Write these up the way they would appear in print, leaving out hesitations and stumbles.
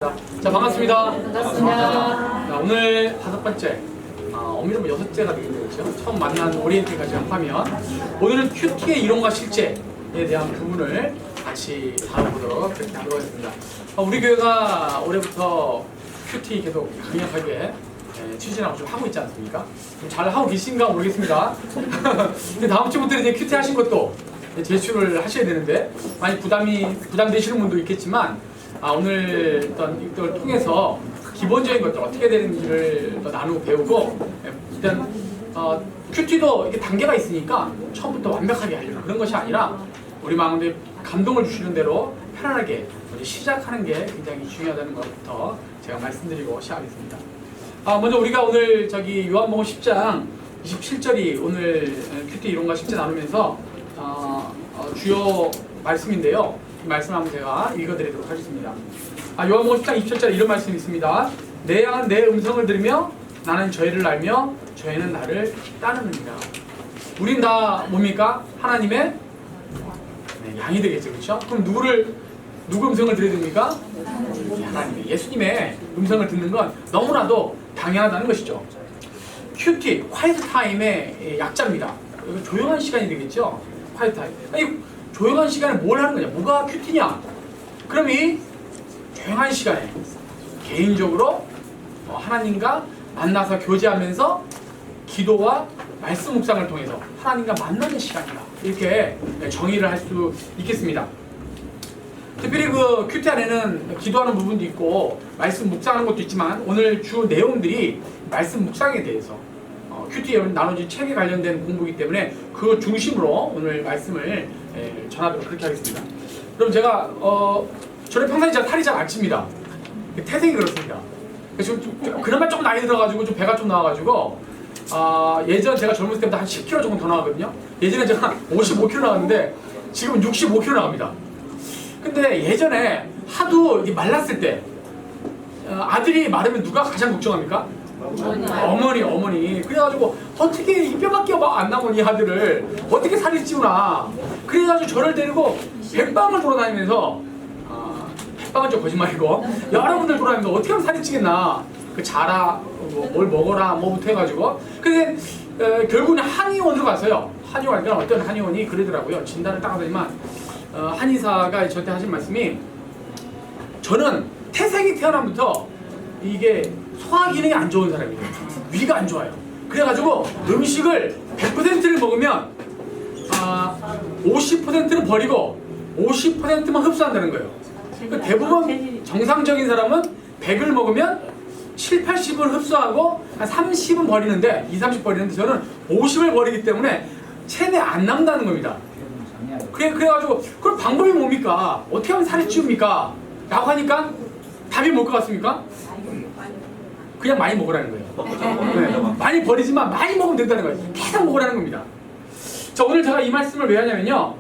자, 반갑습니다. 반갑습니다. 자, 오늘 5번째, 엄밀히 6째가 되겠죠. 처음 만난 오리엔테이까지 합하면 오늘은 큐티의 이론과 실제에 대한 부분을 같이 다뤄보도록 그렇게 하겠습니다. 우리 교회가 올해부터 큐티 계속 강력하게 추진하고 좀 하고 있지 않습니까? 좀 잘 하고 계신가 모르겠습니다. 근데 다음 주부터 이제 큐티 하신 것도 제출을 하셔야 되는데 많이 부담되시는 분도 있겠지만 오늘 이걸 통해서 기본적인 것들 어떻게 되는지를 나누고 배우고 일단 큐티도 이렇게 단계가 있으니까 처음부터 완벽하게 하려는 그런 것이 아니라 우리 마음에 감동을 주시는 대로 편안하게 시작하는 게 굉장히 중요하다는 것부터 제가 말씀드리고 시작하겠습니다. 먼저 우리가 오늘 요한복음 10장 27절이 오늘 큐티 이론과 실제 나누면서 주요 말씀인데요. 이 말씀 한번 제가 읽어드리도록 하겠습니다. 요한복음 10장 27절에 이런 말씀이 있습니다. 내 양은 내 음성을 들으며 나는 저희를 알며 저희는 나를 따르느니라. 우린 다 뭡니까? 하나님의 양이 되겠죠, 그렇죠? 그럼 누구 음성을 들어야 됩니까? 하나님의, 예수님의 음성을 듣는 건 너무나도 당연하다는 것이죠. 큐티, quiet time의 약자입니다. 조용한 시간이 되겠죠? quiet time. 조용한 시간에 뭘 하는 거냐? 뭐가 큐티냐? 그럼 이 조용한 시간에 개인적으로 하나님과 만나서 교제하면서 기도와 말씀 묵상을 통해서 하나님과 만나는 시간이다. 이렇게 정의를 할 수 있겠습니다. 특별히 그 큐티 안에는 기도하는 부분도 있고 말씀 묵상하는 것도 있지만 오늘 주 내용들이 말씀 묵상에 대해서 큐티에 나눠진 책에 관련된 공부이기 때문에 그 중심으로 오늘 말씀을 전하도록 그렇게 하겠습니다. 그럼 제가 저는 평상시 제가 탈이 잘 안 칩니다. 태생이 그렇습니다. 지금 그나마 조금 나이 들어가지고 좀 배가 좀 나와가지고 예전 제가 젊었을 때보다 한 10kg 정도 더 나가거든요. 예전에 제가 55kg 나갔는데 지금은 65kg 나갑니다. 근데 예전에 하도 말랐을 때 아들이 마르면 누가 가장 걱정합니까? 어머니. 그래가지고 어떻게 이 뼈밖에 안 남은 이 아들을 어떻게 살이 찌우나. 그래가지고 저를 데리고 백방을 돌아다니면서 백방은 좀 거짓말이고 여러분들 돌아다니면서 어떻게 하면 살이 찌겠나. 그 자라 뭘 먹어라 뭐부터 해가지고. 근데 결국은 한의원으로 갔어요. 한의원 가니까 어떤 한의원이 그러더라고요. 진단을 딱 하더니만 한의사가 저한테 하신 말씀이 저는 태생이 태어나면부터 이게 소화 기능이 안 좋은 사람이에요. 위가 안 좋아요. 그래가지고 음식을 100%를 먹으면 50%는 버리고 50%만 흡수한다는 거예요. 그러니까 대부분 정상적인 사람은 100을 먹으면 7, 80을 흡수하고 한 30은 버리는데 20, 30 버리는데 저는 50을 버리기 때문에 체내에 안 남다는 겁니다. 그래가지고 그럼 방법이 뭡니까? 어떻게 하면 살이 찌웁니까? 라고 하니까 답이 뭘 것 같습니까? 그냥 많이 먹으라는 거예요. 네. 많이 버리지만 많이 먹으면 된다는 거예요. 계속 먹으라는 겁니다. 자, 오늘 제가 이 말씀을 왜 하냐면요.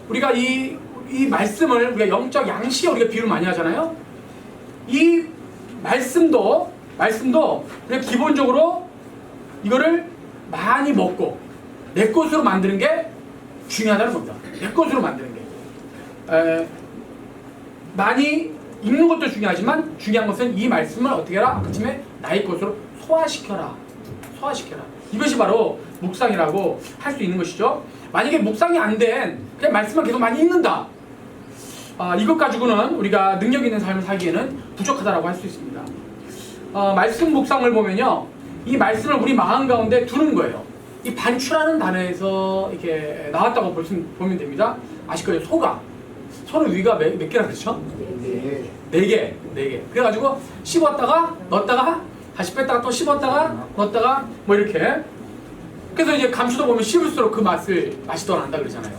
우리가 이 말씀을 우리가 영적 양식에 우리가 비유를 많이 하잖아요. 이 말씀도 우리가 기본적으로 이거를 많이 먹고 내 것으로 만드는 게 중요하다는 겁니다. 내 것으로 만드는 게. 많이 읽는 것도 중요하지만 중요한 것은 이 말씀을 어떻게 해라? 아침에 나의 것으로 소화시켜라. 이것이 바로 묵상이라고 할 수 있는 것이죠. 만약에 묵상이 안 된 그냥 말씀을 계속 많이 읽는다. 이것 가지고는 우리가 능력 있는 삶을 살기에는 부족하다라고 할 수 있습니다. 말씀 묵상을 보면요. 이 말씀을 우리 마음 가운데 두는 거예요. 이 반추라는 단어에서 이렇게 나왔다고 보면 됩니다. 아시죠? 소는 위가 몇 개나 그렇죠? 4개. 그래가지고 씹었다가 넣었다가 다시 뺐다가 또 씹었다가 넣었다가 뭐 이렇게. 그래서 이제 감추다 보면 씹을수록 그 맛이 더 난다 그러잖아요.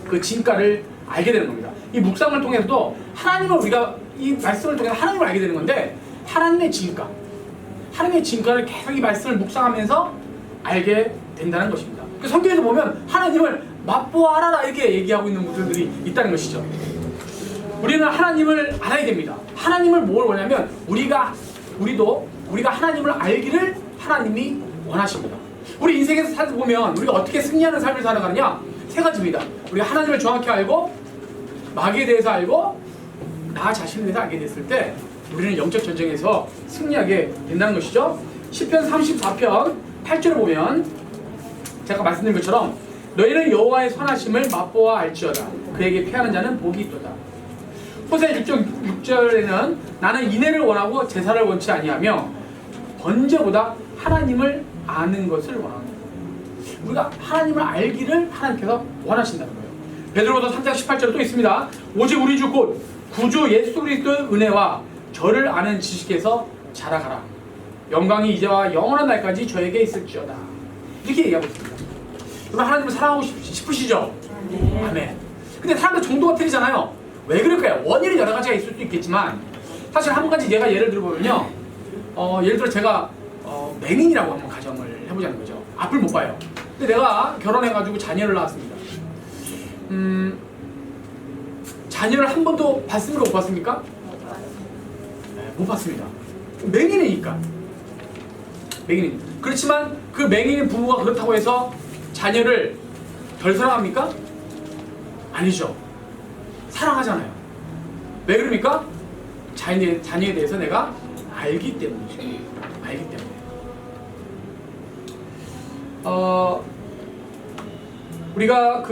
그 진가를 알게 되는 겁니다. 이 묵상을 통해서도 우리가 이 말씀을 통해서 하나님을 알게 되는 건데 하나님의 진가를 계속 이 말씀을 묵상하면서 알게 된다는 것입니다. 성경에서 보면 하나님을 맛보아라 이렇게 얘기하고 있는 분들이 있다는 것이죠. 우리는 하나님을 알아야 됩니다. 하나님을 뭘 원하냐면 우리가 하나님을 알기를 하나님이 원하십니다. 우리 인생에서 살다 보면 우리가 어떻게 승리하는 삶을 살아가느냐? 3가지입니다. 우리가 하나님을 정확히 알고 마귀에 대해서 알고 나 자신에 대해서 알게 됐을 때 우리는 영적 전쟁에서 승리하게 된다는 것이죠. 시편 34편 8절을 보면 제가 말씀드린 것처럼 너희는 여호와의 선하심을 맛보아 알지어다. 그에게 피하는 자는 복이 있도다. 호세 6절에는 나는 인애를 원하고 제사를 원치 아니하며 번제보다 하나님을 아는 것을 원한다. 우리가 하나님을 알기를 하나님께서 원하신다는 거예요. 베드로후서 3장 18절에 또 있습니다. 오직 우리 주 곧 구주 예수 그리스도의 은혜와 저를 아는 지식에서 자라가라. 영광이 이제와 영원한 날까지 저에게 있을지어다. 이렇게 얘기하고 있습니다. 여러분 하나님을 사랑하고 싶으시죠? 네. 아멘. 근데 사람들 정도가 틀리잖아요. 왜 그럴까요? 원인은 여러 가지가 있을 수도 있겠지만 사실 한 가지 제가 예를 들어보면요. 예를 들어 제가 맹인이라고 한번 가정을 해보자는 거죠. 앞을 못 봐요. 근데 내가 결혼해가지고 자녀를 낳았습니다. 자녀를 한 번도 봤습니까? 못 봤습니까? 네, 못 봤습니다. 맹인이니까. 맹인. 그렇지만 그 맹인 부부가 그렇다고 해서 자녀를 덜 사랑합니까? 아니죠. 사랑하잖아요. 왜 그럽니까? 자녀에 대해서 내가 알기 때문이죠. 알기 때문에. 우리가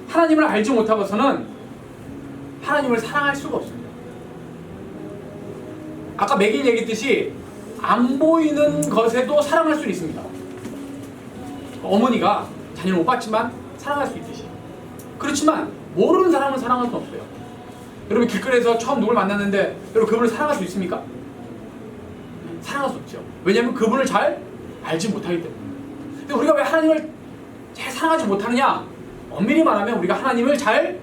하나님을 알지 못하고서는 하나님을 사랑할 수가 없습니다. 아까 맹인 얘기했듯이 안 보이는 것에도 사랑할 수 있습니다. 어머니가 자녀를 못 봤지만 사랑할 수 있듯이. 그렇지만 모르는 사람은 사랑할 수 없어요. 여러분 길거리에서 처음 누굴 만났는데 여러분 그분을 사랑할 수 있습니까? 사랑할 수 없죠. 왜냐하면 그분을 잘 알지 못하기 때문에. 근데 우리가 왜 하나님을 잘 사랑하지 못하느냐? 엄밀히 말하면 우리가 하나님을 잘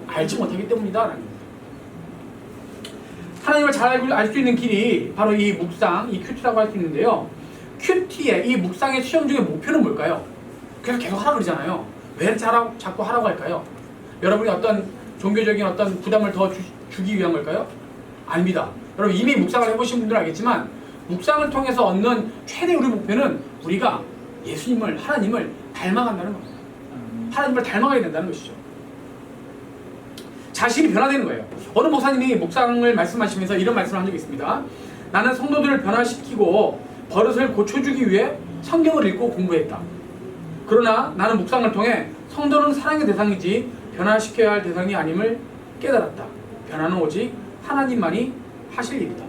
알지 못하기 때문이다. 하나님을 잘 알 수 있는 길이 바로 이 묵상, 이 큐티라고 할 수 있는데요. 큐티의 이 묵상의 최종적인 목표는 뭘까요? 그래서 계속 하라고 그러잖아요. 왜 자꾸 하라고 할까요? 여러분이 어떤 종교적인 어떤 부담을 더 주기 위한 걸까요? 아닙니다. 여러분 이미 묵상을 해보신 분들은 알겠지만 묵상을 통해서 얻는 최대 우리 목표는 우리가 예수님을, 하나님을 닮아간다는 겁니다. 하나님을 닮아가야 된다는 것이죠. 자신이 변화되는 거예요. 어느 목사님이 묵상을 말씀하시면서 이런 말씀을 한 적이 있습니다. 나는 성도들을 변화시키고 버릇을 고쳐주기 위해 성경을 읽고 공부했다. 그러나 나는 묵상을 통해 성도는 사랑의 대상이지 변화시켜야 할 대상이 아님을 깨달았다. 변화는 오직 하나님만이 하실 일이다.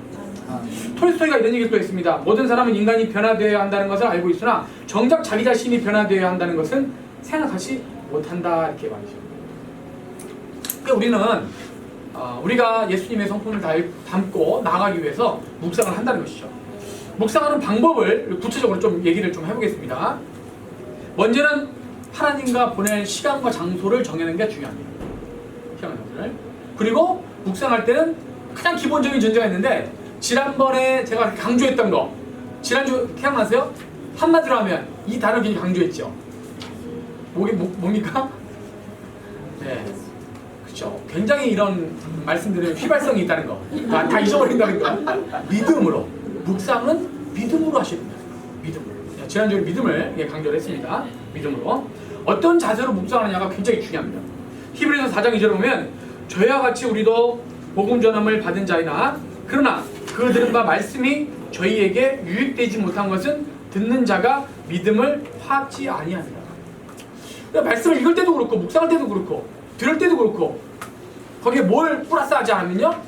톨스토이가 이런 얘기를 또 했습니다. 모든 사람은 인간이 변화되어야 한다는 것을 알고 있으나 정작 자기 자신이 변화되어야 한다는 것은 생각하지 못한다. 이렇게 말이죠. 그러니까 우리는 우리가 예수님의 성품을 담고 나아가기 위해서 묵상을 한다는 것이죠. 묵상하는 방법을 구체적으로 좀 얘기를 좀 해보겠습니다. 먼저는 하나님과 보낼 시간과 장소를 정하는 게 중요합니다. 시간과 장소를. 그리고 묵상할 때는 가장 기본적인 전제가 있는데 지난번에 제가 강조했던 거 지난주 기억나세요? 한마디로 하면 이 단어 굉장히 강조했죠. 뭡니까? 네, 그렇죠. 굉장히 이런 말씀들은 휘발성이 있다는 거, 다 잊어버린다는 거. 믿음으로 묵상은 믿음으로 하셔야 됩니다. 믿음으로. 지난주에 믿음을 강조를 했습니다. 믿음으로 어떤 자세로 묵상하느냐가 굉장히 중요합니다. 히브리서 4장 2절에 보면 저희와 같이 우리도 복음 전함을 받은 자이나 그러나 그 들은 바 말씀이 저희에게 유익되지 못한 것은 듣는 자가 믿음을 파악지 아니합니다. 그러니까 말씀을 읽을 때도 그렇고 묵상할 때도 그렇고 들을 때도 그렇고 거기에 뭘 플러스하지 않으면요,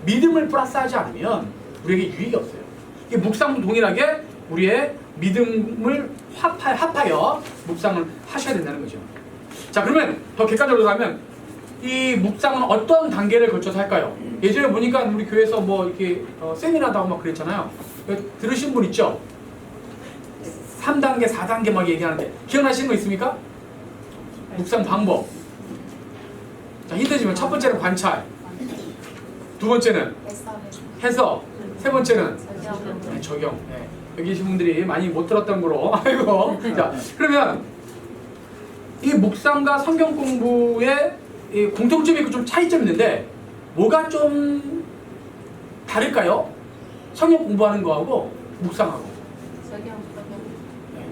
믿음을 플러스하지 않으면 우리에게 유익이 없어요. 이게 묵상도 동일하게 우리의 믿음을 합하여 묵상을 하셔야 된다는 거죠. 자, 그러면 더 객관적으로 가면 이 묵상은 어떤 단계를 거쳐서 할까요? 예전에 보니까 우리 교회에서 뭐 이렇게 세미나도 하고 막 그랬잖아요. 들으신 분 있죠? 3단계, 4단계 막 얘기하는데 기억나시는 거 있습니까? 묵상 방법. 자, 힌트 주면 첫 번째는 관찰, 두 번째는 해석, 세 번째는 적용. 네. 여기 계신 분들이 많이 못 들었던 거로. 아이고. 자, 그러면 이 묵상과 성경 공부의 이 공통점이 있고 좀 차이점이 있는데 뭐가 좀 다를까요? 성경 공부하는 거하고 묵상하고. 네.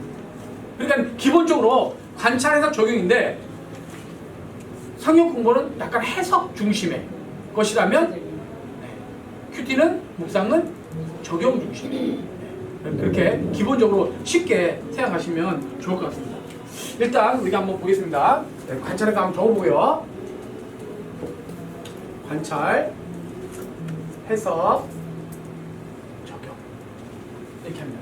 그러니까 기본적으로 관찰, 해석, 적용인데 성경 공부는 약간 해석 중심의 것이라면 큐티는 묵상은 적용 중심. 그렇게 기본적으로 쉽게 생각하시면 좋을 것 같습니다. 일단 우리가 한번 보겠습니다. 관찰을 한번 적어보고요. 관찰, 해석, 적용 이렇게 합니다.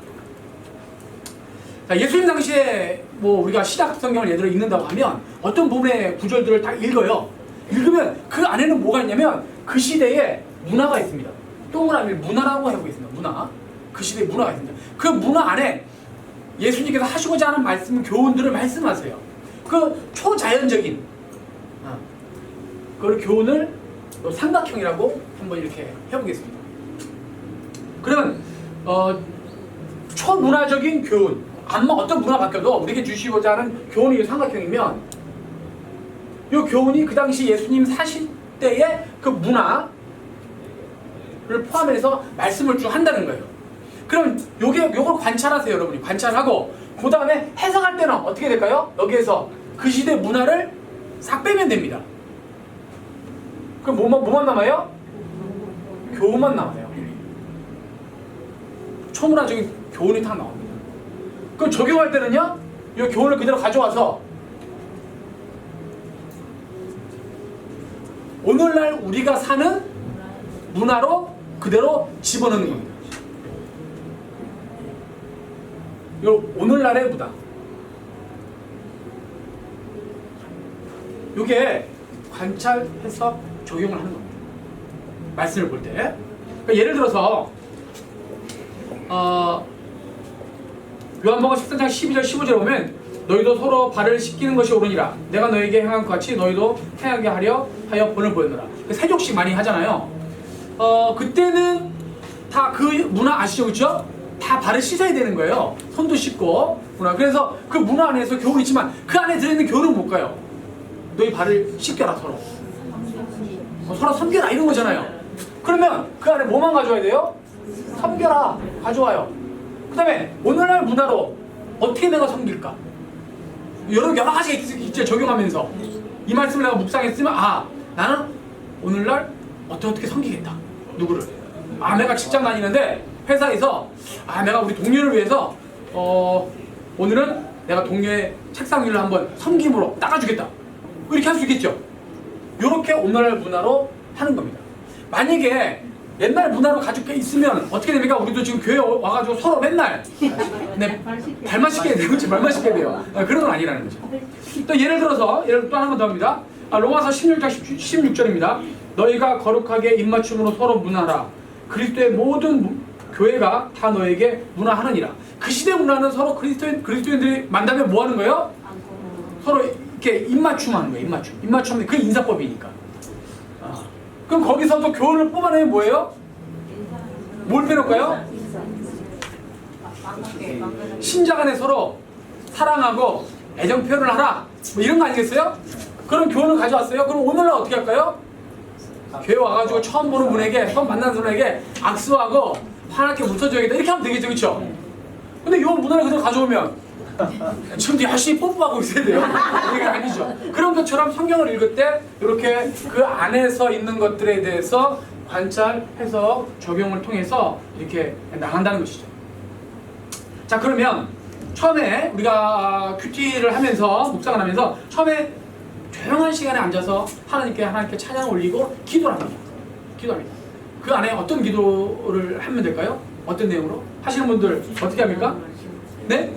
자, 예수님 당시에 뭐 우리가 신약 성경을 예를 들어 읽는다고 하면 어떤 부분의 구절들을 다 읽어요. 읽으면 그 안에는 뭐가 있냐면 그 시대에 문화가 있습니다. 동그라미 문화라고 하고 있습니다. 문화. 그 시대에 문화가 있습니다. 그 문화 안에 예수님께서 하시고자 하는 말씀, 교훈들을 말씀하세요. 그 초자연적인 그 교훈을 삼각형이라고 한번 이렇게 해보겠습니다. 그러면 초문화적인 교훈, 아마 어떤 문화 바뀌어도 우리에게 주시고자 하는 교훈이 삼각형이면 이 교훈이 그 당시 예수님 사실 때의 그 문화를 포함해서 말씀을 쭉 한다는 거예요. 그럼 요걸 관찰하세요, 여러분이. 관찰하고 그 다음에 해석할 때는 어떻게 될까요? 여기에서 그 시대 문화를 싹 빼면 됩니다. 그럼 뭐만 남아요? 교훈만 남아요. 초문화적인 교훈이 다 나옵니다. 그럼 적용할 때는요, 이 교훈을 그대로 가져와서 오늘날 우리가 사는 문화로 그대로 집어넣는 겁니다. 요 오늘날의 문화. 요게 관찰, 해석, 적용을 하는 겁니다. 말씀을 볼 때. 그러니까 예를 들어서 요한복음 13장 12절 15절에 보면 너희도 서로 발을 씻기는 것이 옳으니라. 내가 너에게 행한 것 같이 너희도 행하게 하려 하여 본을 보였노라. 세족식 많이 하잖아요. 그때는 다 그 문화 아시죠? 그렇죠? 다 발을 씻어야 되는 거예요. 손도 씻고 문화. 그래서 그 문화 안에서 교훈이 있지만 그 안에 들어있는 교훈은 뭘까요? 너희 발을 씻겨라 서로. 서로 섬겨라 이런 거잖아요. 그러면 그 안에 뭐만 가져와야 돼요? 섬겨라 가져와요. 그 다음에 오늘날 문화로 어떻게 내가 섬길까? 여러 가지가 있죠. 적용하면서 이 말씀을 내가 묵상했으면 나는 오늘날 어떻게 섬기겠다. 누구를? 내가 직장 다니는데 회사에서 내가 우리 동료를 위해서 오늘은 내가 동료의 책상 위를 한번 섬김으로 닦아주겠다. 이렇게 할 수 있겠죠. 이렇게 오늘날 문화로 하는 겁니다. 만약에 옛날 문화로 가지고 있으면 어떻게 됩니까? 우리도 지금 교회 와가지고 서로 맨날 발만 씻겨야 돼요. 그렇지? 발만 씻겨야 돼요. 그런 건 아니라는 거죠. 또 예를 들어서 또 하나만 더 합니다. 로마서 16장 16절입니다. 너희가 거룩하게 입맞춤으로 서로 문화하라. 그리스도의 모든 교회가 다 너에게 문화하느니라. 그 시대 문화는 서로 그리스도인들이 만나면 뭐 하는 거예요? 서로 이렇게 입맞춤하는 거예요. 입맞춤. 그게 인사법이니까. 그럼 거기서도 교훈을 뽑아내면 뭐예요? 뭘 빼놓을까요? 신자 간에 서로 사랑하고 애정 표현을 하라. 뭐 이런 거 아니겠어요? 그럼 교훈을 가져왔어요. 그럼 오늘날 어떻게 할까요? 교회 와가지고 처음 보는 분에게, 처음 만나는 분에게 악수하고 환하게 웃어줘야겠다. 이렇게 하면 되겠죠. 그렇죠? 근데 이 문화를 그대로 가져오면 지금도 열심히 뽀뽀하고 있어야 돼요. 이게 아니죠. 그런 것처럼 성경을 읽을 때 이렇게 그 안에서 있는 것들에 대해서 관찰, 해석, 적용을 통해서 이렇게 나간다는 것이죠. 자, 그러면 처음에 우리가 큐티를 하면서 묵상을 하면서 처음에 조용한 시간에 앉아서 하나님께 찬양을 올리고 기도를 합니다. 기도합니다. 그 안에 어떤 기도를 하면 될까요? 어떤 내용으로? 하시는 분들 어떻게 합니까? 네?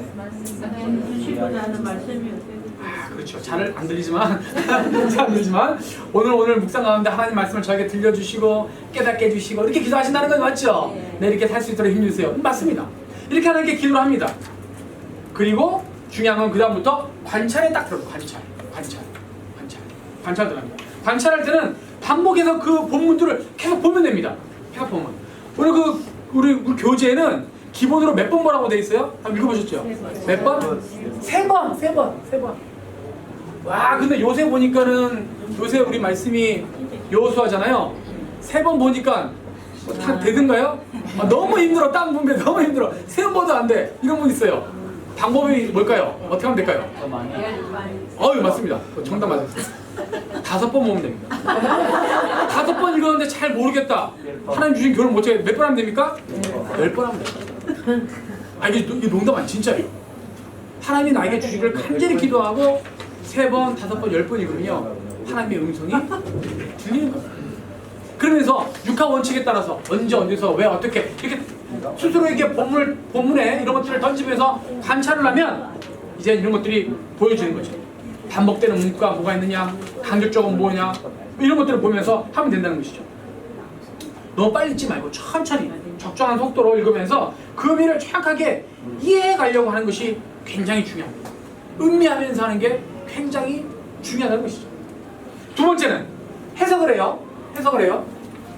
그렇죠. 잘 안 들리지만 오늘 묵상 가운데 하나님 말씀을 저에게 들려주시고 깨닫게 해주시고 이렇게 기도하신다는 건 맞죠? 네, 이렇게 살 수 있도록 힘주세요. 맞습니다. 이렇게 하나님께 기도를 합니다. 그리고 중요한 건 그 다음부터 관찰에 딱 들어요. 관찰 들어갑니다. 관찰할 때는 반복해서 그 본문들을 계속 보면 됩니다. 계속 보면. 오늘 우리 교재에는 기본으로 몇 번 뭐라고 돼 있어요? 한번 읽어보셨죠? 몇 번? 세 번. 와, 근데 요새 보니까는 요새 우리 말씀이 여호수아잖아요. 3번 보니까 다 되던가요? 너무 힘들어. 땅 분배 너무 힘들어. 3번 봐도 안 돼. 이런 분 있어요. 방법이 뭘까요? 어떻게 하면 될까요? 맞습니다. 정답 맞았어요. 5번 모으면 됩니다. 5번 읽었는데 잘 모르겠다. 하나님 주신 교훈을 못 찾게 몇 번 하면 됩니까? 10번 하면 됩니다. 아, 이게 농담 아니 진짜예요. 하나님이 나에게 주시기를 간절히 기도하고 3번, 5번, 10번 읽으면요 하나님의 음성이 들리는 거예요. 그러면서 육하 원칙에 따라서 언제 어디서 왜 어떻게 이렇게 스스로에게 본문에 이런 것들을 던지면서 관찰을 하면 이제 이런 것들이 보여지는 거죠. 반복되는 문구가 뭐가 있느냐, 간격적은 뭐냐, 이런 것들을 보면서 하면 된다는 것이죠. 너무 빨리 읽지 말고 천천히 적정한 속도로 읽으면서 그 의미를 정확하게 이해해 가려고 하는 것이 굉장히 중요합니다. 음미하면서 하는 게 굉장히 중요하다는 것이죠. 두 번째는 해석을 해요. 해석을 해요.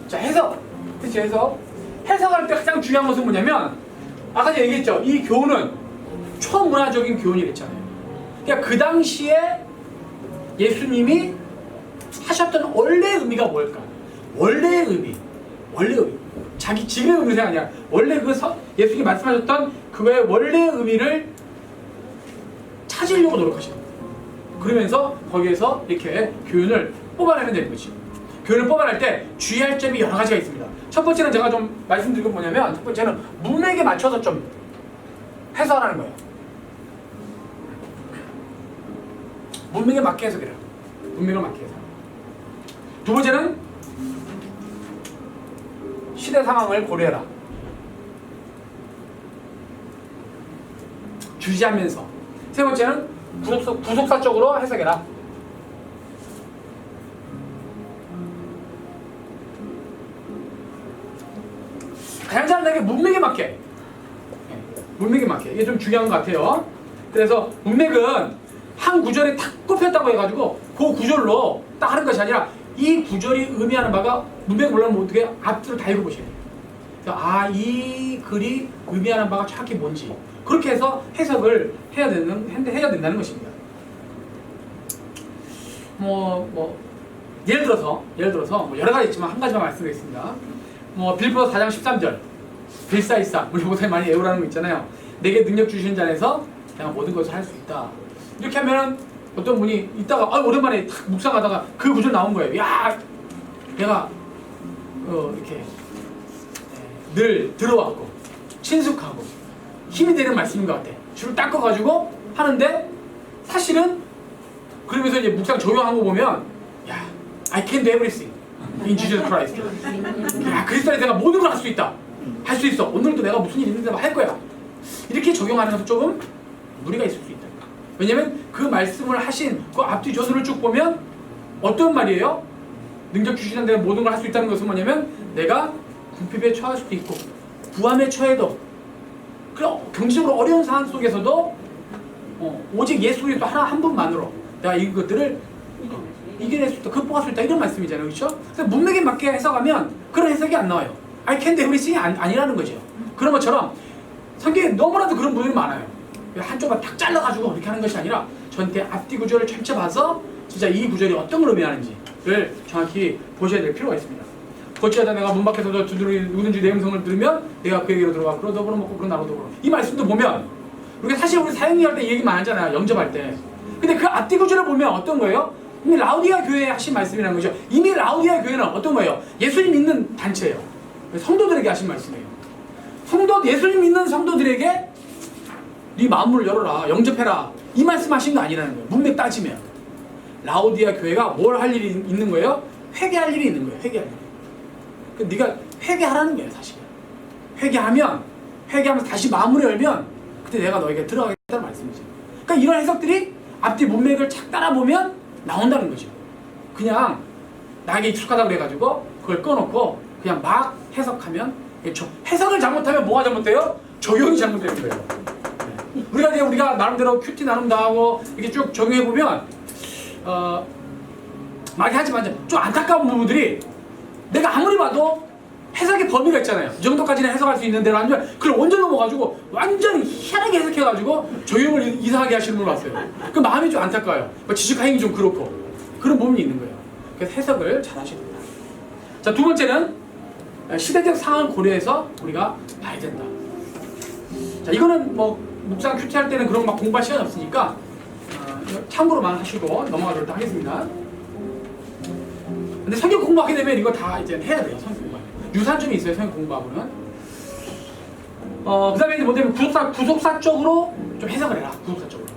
자, 해석. 그치, 해석. 해석할 때 가장 중요한 것은 뭐냐면 아까 제가 얘기했죠. 이 교훈은 초문화적인 교훈이랬잖아요. 그러니까 그 당시에 예수님이 하셨던 원래의 의미가 뭘까? 원래의 의미. 원래의 의미. 자기 지금의 의미가 아니라 원래 예수님이 말씀하셨던 그의 원래의 의미를 찾으려고 노력하시는 거예요. 그러면서 거기에서 이렇게 교훈을 뽑아내면 되는 거지. 교훈을 뽑아낼 때 주의할 점이 여러 가지가 있습니다. 첫 번째는 제가 좀 말씀드린 건 뭐냐면 첫 번째는 문맥에 맞춰서 좀 해석하라는 거예요. 문맥에 맞게 해석해라. 문맥을 맞게 해석. 두 번째는 시대 상황을 고려해라. 주시하면서. 세 번째는 부속사적으로 해석해라. 가장 잘하는 게 문맥에 맞게. 문맥에 맞게. 이게 좀 중요한 것 같아요. 그래서 문맥은 한 구절에 탁 꼽혔다고 해가지고 그 구절로 딱 하는 것이 아니라 이 구절이 의미하는 바가 문맥을 몰라면 어떻게 앞뒤로 다 읽어보셔야 돼요. 아, 이 글이 의미하는 바가 정확히 뭔지 그렇게 해서 해석을 해야 된다는 것입니다. 예를 들어서 뭐 여러 가지 있지만 한 가지만 말씀드리겠습니다. 빌보서 4장 13절 빌사이사 우리 목사님 많이 외우라는 거 있잖아요. 내게 능력 주시는 자 안에서 내가 모든 것을 할 수 있다. 이렇게 하면은 어떤 분이 있다가 오랜만에 탁 묵상하다가 그 구절 나온 거예요. 야, 내가 이렇게 늘 들어왔고 친숙하고 힘이 되는 말씀인 것 같아. 줄을 닦아가지고 하는데 사실은 그러면서 이제 묵상 조용한 거 보면 야, I can do everything in Jesus Christ. 야, 그리스도 안에 내가 모든 걸 할 수 있다. 할 수 있어. 오늘도 내가 무슨 일 있는데 할 거야. 이렇게 적용하는 것도 조금 무리가 있을 수 있다. 왜냐면 그 말씀을 하신 그 앞뒤 저술을 쭉 보면 어떤 말이에요? 능력 주시는 데가 모든 걸 할 수 있다는 것은 뭐냐면 내가 궁핍에 처할 수도 있고 부함에 처해도 그냥 경제적으로 어려운 상황 속에서도 오직 예수 그리스도 한 분만으로 내가 이것들을 이겨낼 수 있다, 극복할 수 있다 이런 말씀이잖아요. 그렇죠? 그래서 문맥에 맞게 해석하면 그런 해석이 안 나와요. I can do everything이 아니라는 거죠. 그런 것처럼 성경에 너무나도 그런 부분이 많아요. 한쪽만 탁 잘라가지고 그렇게 하는 것이 아니라 전체 앞뒤 구절을 전체 봐서 진짜 이 구절이 어떤 걸 의미하는지를 정확히 보셔야 될 필요가 있습니다. 거치하다 내가 문 밖에서 누구든지 내 음성을 들으면 내가 그에게로 들어가 그로 더불어 먹고 그로 나로 더불어 이 말씀도 보면 우리가 사실 우리 사역할 때 이 얘기 많이 하잖아요. 영접할 때. 근데 그 앞뒤 구절을 보면 어떤 거예요? 이미 라우디아 교회에 하신 말씀이라는 거죠. 이미 라우디아 교회는 어떤 거예요? 예수님 믿는 단체예요. 성도들에게 하신 말씀이에요. 예수님 믿는 성도들에게 네 마음을 열어라, 영접해라 이 말씀하신 거 아니라는 거예요. 문맥 따지면 라우디아 교회가 뭘 할 일이 있는 거예요? 회개할 일이 있는 거예요. 회개할 일. 네가 회개하라는 거예요. 사실 회개하면서 다시 마음을 열면 그때 내가 너에게 들어가겠다는 말씀이죠. 그러니까 이런 해석들이 앞뒤 문맥을 착 따라보면 나온다는 거죠. 그냥 나에게 익숙하다고 그래가지고 그걸 꺼놓고 그냥 막 해석하면 해석을 잘못하면 뭐가 잘못돼요? 적용이 잘못되는 거예요. 우리가 나름대로 큐티 나름 다 하고 이렇게 쭉 적용해 보면 많이 하지만 좀 안타까운 부분들이 내가 아무리 봐도 해석의 범위가 있잖아요. 이 정도까지는 해석할 수 있는 데로 아니면 그걸 완전 넘어가지고 완전히 희한하게 해석해가지고 적용을 이상하게 하시는 분 봤어요. 그 마음이 좀 안타까워요. 지식하행이 좀 그렇고 그런 부분이 있는 거예요. 그래서 해석을 잘 하셔야 됩니다. 자, 두 번째는 시대적 상황을 고려해서 우리가 봐야 된다. 자, 이거는 묵상 큐티 할 때는 그런 막 공부할 시간이 없으니까 참고로만 하시고 넘어가도록 하겠습니다. 근데 성경 공부하게 되면 이거 다 이제 해야 돼요. 성경 공부. 유산점이 있어요. 성경 공부하고는. 그 다음에 이제 뭐냐면 구속사적으로 좀 해석을 해라. 구속사적으로.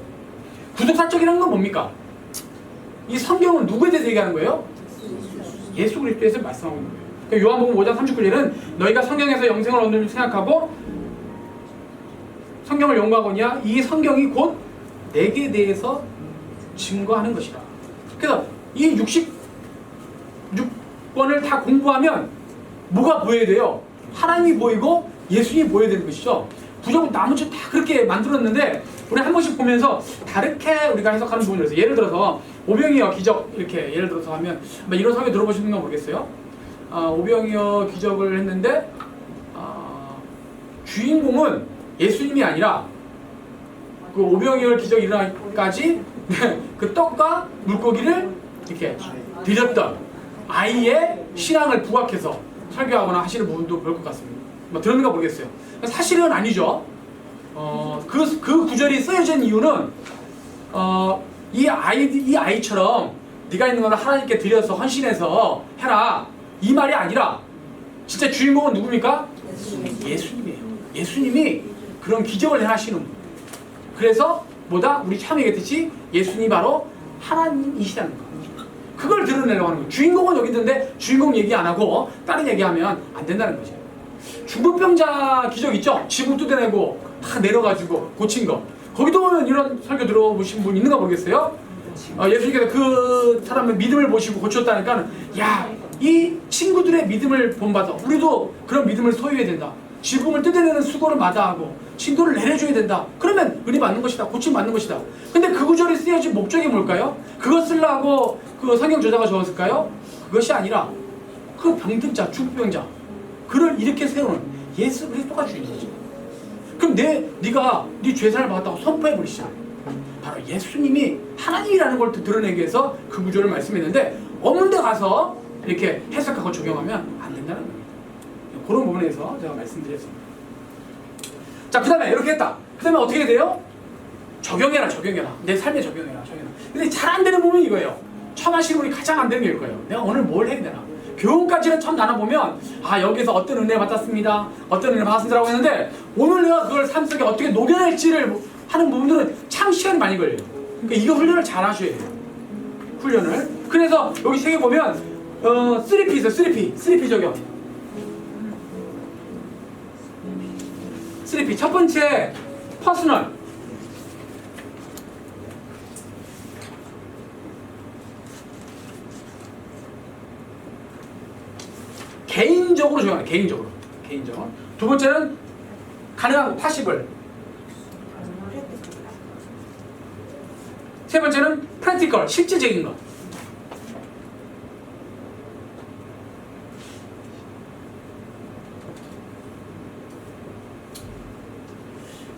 구속사적이라는 건 뭡니까? 이 성경은 누구에 대해서 얘기하는 거예요? 예수 그리스도에 대해서 말씀하고 있는 거예요. 그러니까 요한복음 5장 39절에는 너희가 성경에서 영생을 얻는 줄 생각하고 성경을 연구하거니와 이 성경이 곧 내게 대해서 증거하는 것이다. 그래서 이 66번을 다 공부하면 뭐가 보여야 돼요? 하나님이 보이고 예수님이 보여야 되는 것이죠. 구절은 나머지 다 그렇게 만들었는데 우리 한 번씩 보면서 다르게 우리가 해석하는 부분이 있어요. 예를 들어서 오병이어 기적 이렇게 예를 들어서 하면 이런 설교 들어보시는 건 모르겠어요. 오병이어 기적을 했는데 주인공은 예수님이 아니라 그 오병이어 기적 일어나기까지 그 떡과 물고기를 이렇게 드렸던 아이의 신앙을 부각해서 설교하거나 하시는 부분도 볼 것 같습니다. 들었는가 모르겠어요. 사실은 아니죠. 그 구절이 쓰여진 이유는 이 아이처럼 네가 있는 거는 하나님께 드려서 헌신해서 해라 이 말이 아니라 진짜 주인공은 누굽니까? 예수님이에요. 예수님이 그런 기적을 행하시는 분. 그래서 뭐다? 우리 처음 얘기했듯이 예수님이 바로 하나님이시라는 거. 그걸 드러내려고 하는 거예요. 주인공은 여기 있는데 주인공 얘기 안 하고 다른 얘기하면 안 된다는 거죠. 중풍병자 기적 있죠? 지붕 뜯어내고 다 내려가지고 고친 거. 거기도 이런 설교 들어보신 분 있는가 모르겠어요? 예수님께서 그 사람의 믿음을 보시고 고쳤다니까 야, 이 친구들의 믿음을 본받아 우리도 그런 믿음을 소유해야 된다. 지붕을 뜯어내는 수고를 마다하고 친구를 내려줘야 된다. 그러면 은혜 받는 것이다. 고침 받는 것이다. 근데 그 구절이 쓰여진 목적이 뭘까요? 그거 쓰려고 그 성경 저자가 적었을까요? 그것이 아니라 그 병든자, 중풍병자 그를 이렇게 세우는 예수 그리스도가 주인이죠. 그럼 네가 네 죄사를 받았다고 선포해버리시잖아. 바로 예수님이 하나님이라는 걸 드러내기 위해서 그 구절을 말씀했는데 없는 데 가서 이렇게 해석하고 적용하면 안 된다는 겁니다. 그런 부분에서 제가 말씀드렸습니다. 자, 그 다음에 이렇게 했다. 그 다음에 어떻게 돼요? 적용해라. 내 삶에 적용해라. 근데 잘 안 되는 부분이 이거예요. 처음 하시는 분이 가장 안 되는 게 이거예요. 내가 오늘 뭘 해야 되나? 교훈까지는 처음 나눠보면 여기서 어떤 은혜 받았습니다. 어떤 은혜 받았습니다라고 했는데 오늘 내가 그걸 삶 속에 어떻게 녹여낼지를 하는 부분들은 참 시간이 많이 걸려요. 그러니까 이거 훈련을 잘 하셔야 돼요. 훈련을. 그래서 여기 책에 보면 3P 있어요. 3P 적용. 3P. 첫 번째 퍼스널. 개인적으로 적용하는 개인적으로. 두 번째는 가능한 파시블. 세 번째는 프랙티컬, 실제적인 것.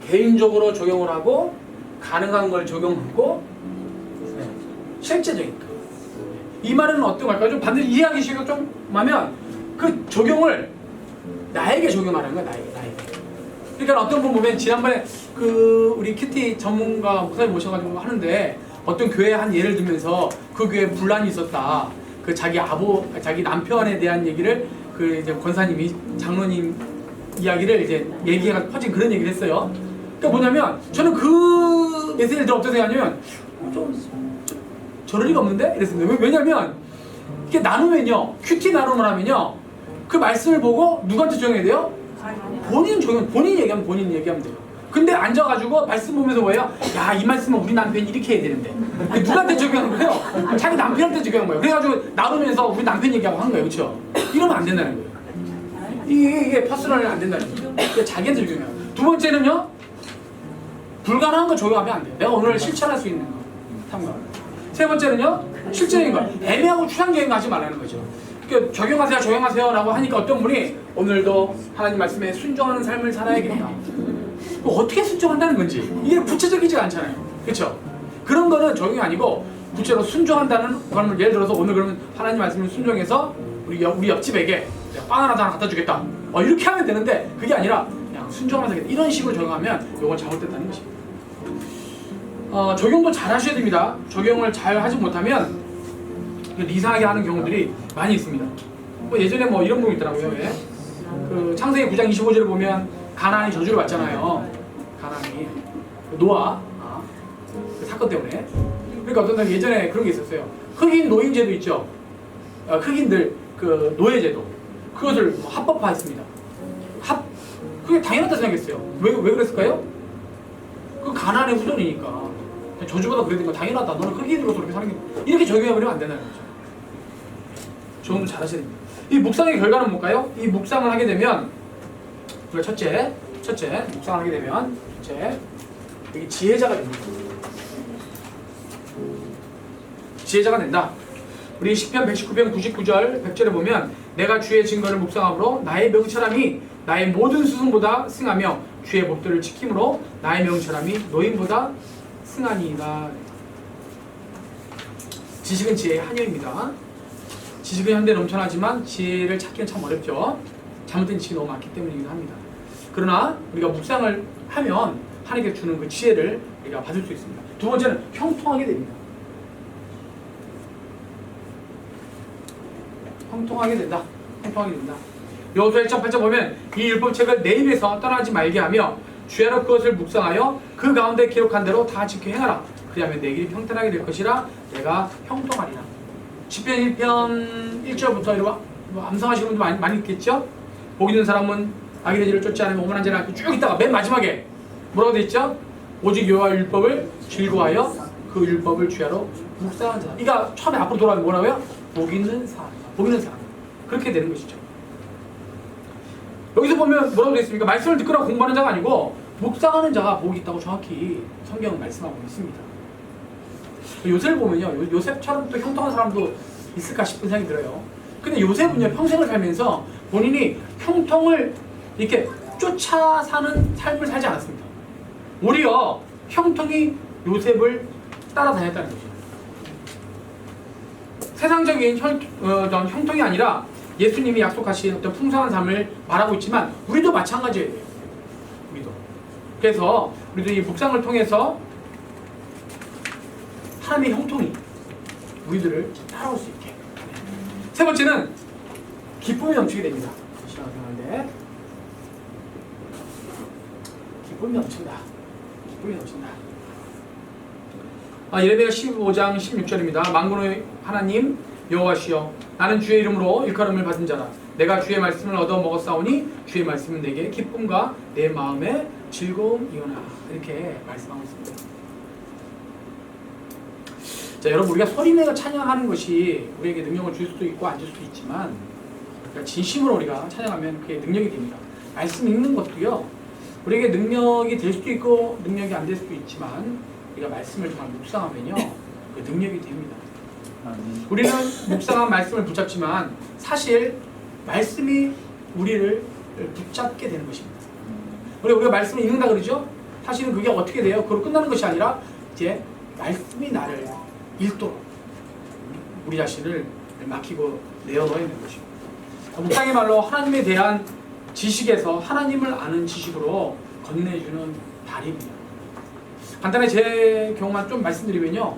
개인적으로 적용을 하고 가능한 걸 적용하고 실제적인 것. 이 말은 어떤 걸까요? 좀 반드시 이해하기 쉽게 좀 하면 그 적용을 나에게 적용하는 거야. 나에게. 그러니까 어떤 분 보면 지난번에 그 우리 큐티 전문가 목사님 모셔가지고 하는데 어떤 교회 한 예를 들면서 그 교회에 분란이 있었다. 그 자기 남편에 대한 얘기를 그 이제 권사님이 장로님 이야기를 이제 얘기가 퍼진 그런 얘기를 했어요. 그러니까 뭐냐면 저는 그 메시지를 들어 어떻게 생각하냐면 좀 저럴 리가 없는데? 이랬습니다. 왜냐면 이게 나누면요. 큐티 나눔을 하면요. 그 말씀을 보고 누구한테 적용해야 돼요? 본인 얘기하면 돼요. 근데 앉아가지고 말씀 보면서 뭐예요? 야, 이 말씀은 우리 남편이 이렇게 해야 되는데. 누구한테 적용하는 거예요? 자기 남편한테 적용한 거예요. 그래가지고 나누면서 우리 남편 얘기하고 하는 거예요. 그렇죠? 이러면 안 된다는 거예요. 이게 퍼스널이 안 된다는 거예요. 그러니까 자기한테 적용해요. 두 번째는요. 불가능한 거 적용하면 안 돼요. 내가 오늘 실천할 수 있는 거. 탐구. 세 번째는요. 실제적인 거. 애매하고 추상적인 거 하지 말라는 거죠. 그러니까 적용하세요 라고 하니까 어떤 분이 오늘도 하나님 말씀에 순종하는 삶을 살아야겠다. 어떻게 순종한다는 건지 이게 구체적이지가 않잖아요. 그렇죠? 그런 거는 적용이 아니고 구체로 순종한다는 걸 예를 들어서 오늘 그러면 하나님 말씀을 순종해서 우리 옆집에게 빵 하나 갖다 주겠다. 이렇게 하면 되는데 그게 아니라 그냥 순종하면서 이런 식으로 적용하면 이건 잘못됐다는 것입니다. 적용도 잘 하셔야 됩니다. 적용을 잘 하지 못하면 이상하게 하는 경우들이 많이 있습니다. 뭐 예전에 뭐 이런 부분 있더라고요. 왜? 그 창세기 9장 25절을 보면 가나안이 저주를 받잖아요. 가나안이 노아 그 사건 때문에. 그러니까 어떤 사람 예전에 그런 게 있었어요. 흑인 노인제도 있죠. 흑인들 그 노예제도 그것을 뭐 합법화했습니다. 그게 당연하다 생각했어요. 왜 그랬을까요? 그 가나안의 후손이니까 저주받아 그래야 되니까 당연하다. 너는 흑인으로서 그렇게 사는 게 이렇게 적용해버리면 안 된다는 거죠. 조금 잘하셔야 됩니다. 이 묵상의 결과는 뭘까요? 이 묵상을 하게 되면 우리가 첫째 묵상을 하게 되면 여기 지혜자가 됩니다. 지혜자가 된다. 우리 시편 119편 99절 100절에 보면 내가 주의 증거를 묵상함으로 나의 명철함이 나의 모든 스승보다 승하며 주의 법도를 지킴으로 나의 명철함이 노인보다 승하니이다. 지식은 지혜의 한여입니다. 지식은 현대 넘쳐나지만 지혜를 찾기는 참 어렵죠. 잘못된 지식이 너무 많기 때문이기도 합니다. 그러나 우리가 묵상을 하면 하나님께서 주는 그 지혜를 우리가 받을 수 있습니다. 두 번째는 형통하게 됩니다. 형통하게 된다. 여호수아 1장 8절 보면 이 율법책을 내 입에서 떠나지 말게 하며 주야로 그것을 묵상하여 그 가운데 기록한 대로 다 지켜 행하라. 그리하면 내 길이 평탄하게 될 것이라 내가 형통하리라. 시편 1편 1절부터 이런 암송하시는 분들 많이 있겠죠? 복 있는 사람은 악인의 길을 쫓지 않으며 오만한 자는 않고 쭉 있다가 맨 마지막에 뭐라고 되어 있죠? 오직 여호와 율법을 즐거워하여 그 율법을 주야로 묵상하는 자다. 이가 처음에 앞으로 돌아가면 뭐라고요? 복 있는 사람. 그렇게 되는 것이죠. 여기서 보면 뭐라고 되어 있습니까? 말씀을 듣거나 공부하는 자가 아니고 묵상하는 자가 복이 있다고 정확히 성경은 말씀하고 있습니다. 요셉을 보면요, 요셉처럼 또 형통한 사람도 있을까 싶은 생각이 들어요. 근데 요셉은요, 평생을 살면서 본인이 형통을 이렇게 쫓아 사는 삶을 살지 않았습니다. 오히려 형통이 요셉을 따라다녔다는 거죠. 세상적인 형통이 아니라 예수님이 약속하신 어떤 풍성한 삶을 말하고 있지만 우리도 마찬가지예요. 우리도. 그래서 우리도 이 묵상을 통해서 하나님의 형통이 우리들을 따라올 수 있게. 세 번째는 기쁨이 넘치게 됩니다. 신앙생활에 기쁨이 넘친다. 예레미야 15장 16절입니다. 만군의 하나님 여호와시여 나는 주의 이름으로 일컬음을 받은 자라. 내가 주의 말씀을 얻어 먹었사오니 주의 말씀은 내게 기쁨과 내 마음의 즐거움이오나. 이렇게 말씀하고 있습니다. 자, 여러분, 우리가 소리내어 찬양하는 것이 우리에게 능력을 줄 수도 있고 안 줄 수도 있지만 그러니까 진심으로 우리가 찬양하면 그게 능력이 됩니다. 말씀 읽는 것도요, 우리에게 능력이 될 수도 있고 능력이 안 될 수도 있지만 우리가 말씀을 정말 묵상하면요, 그 능력이 됩니다. 우리는 묵상한 말씀을 붙잡지만 사실 말씀이 우리를 붙잡게 되는 것입니다. 우리가 말씀을 읽는다 그러죠? 사실은 그게 어떻게 돼요? 그걸로 끝나는 것이 아니라 이제 말씀이 나를 읽도록 우리 자신을 맡기고 내어놓아야 되는 것입니다. 묵상의 말로 하나님에 대한 지식에서 하나님을 아는 지식으로 건네주는 달입니다. 간단히 제 경우만 좀 말씀드리면요,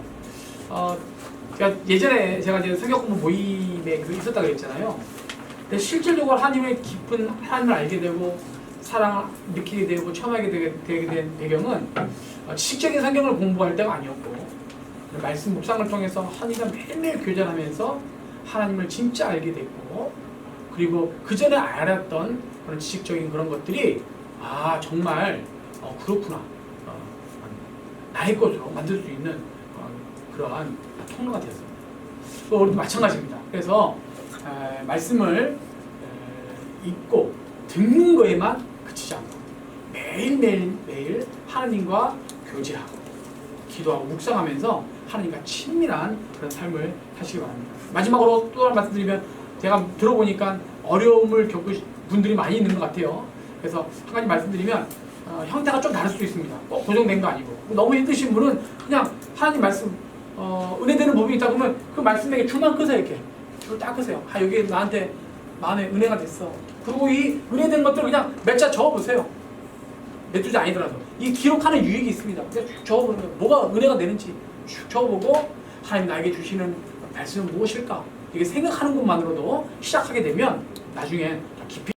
예전에 제가 이제 성경 공부 모임에 있었다 그랬잖아요. 근데 실질적으로 하나님의 깊은 하나님을 알게 되고 사랑을 느끼게 되고 처음 하게 되게 된 배경은 지식적인 성경을 공부할 때가 아니었고 말씀 묵상을 통해서 하나님과 매일매일 교제하면서 하나님을 진짜 알게 됐고, 그리고 그 전에 알았던 그런 지식적인 그런 것들이 정말 그렇구나, 나의 것으로 만들 수 있는 그러한 통로가 되었습니다. 또 우리도 마찬가지입니다. 그래서 말씀을 읽고 듣는 거에만 그치지 않고 매일 하나님과 교제하고 기도하고 묵상하면서 하나님과 친밀한 그런 삶을 하시기 바랍니다. 마지막으로 또 하나 말씀드리면, 제가 들어보니까 어려움을 겪으신 분들이 많이 있는 것 같아요. 그래서 한 가지 말씀드리면, 형태가 좀 다를 수도 있습니다. 꼭 고정된 거 아니고, 너무 힘드신 분은 그냥 하나님 말씀 은혜되는 부분이 있다 그러면 그 말씀에게 줄만 끄세요. 이렇게 줄 딱 끄세요. 여기 나한테 마음에 은혜가 됐어. 그리고 이 은혜된 것들을 그냥 몇 자 적어보세요. 몇 주자 아니더라도 이 기록하는 유익이 있습니다. 그냥 쭉 적어보는 거예요. 뭐가 은혜가 되는지 쭉 적어보고 하나님 나에게 주시는 발전은 무엇일까? 이게 생각하는 것만으로도 시작하게 되면 나중엔 깊이